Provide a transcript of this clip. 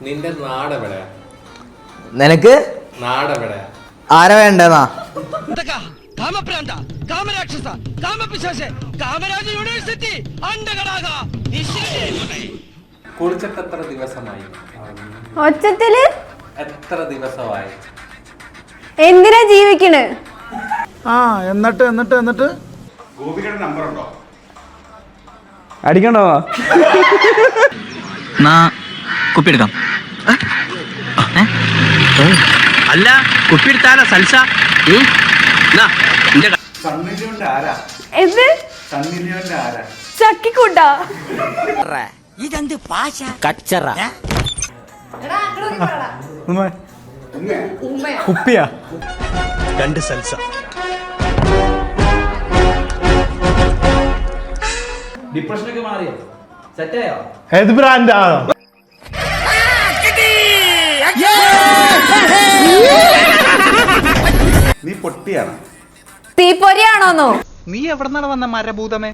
നിന്റെ നാടെവിടെയാ? നിനക്ക് നാടെവിടെയാ? ആരാ വേണ്ടെന്നാ? കുളിച്ചിട്ട് എത്ര ദിവസമായി? ഒച്ചത്തില് എത്ര ദിവസമായി? എന്തിനാ ജീവിക്കണ്? എന്നിട്ട് ഗോപികയുടെ നമ്പർ ഉണ്ടോ? അടിക്കണ്ടോ? കുപ്പിയെടുക്കാം. അല്ല കുപ്പിയെടുത്താലോ സൽസ? സണ്ണിലിയോന്റെ ആരാ? എന്ത് സണ്ണിലിയോന്റെ ആരാ? ചക്കിക്കൂട്ടാ? ഇതെന്ത് പാശ കച്ചറ. കുപ്പിയാ? രണ്ട് സൽസ. ഡിപ്രഷനൊക്കെ മാറിയോ? സെറ്റായോ? ഏത് ബ്രാൻഡാണോ? നീ പൊട്ടിയാണ്. തീപ്പൊരിയാണോന്നോ? നീ എവിടെ നിന്നാണ് വന്ന മരഭൂതമേ?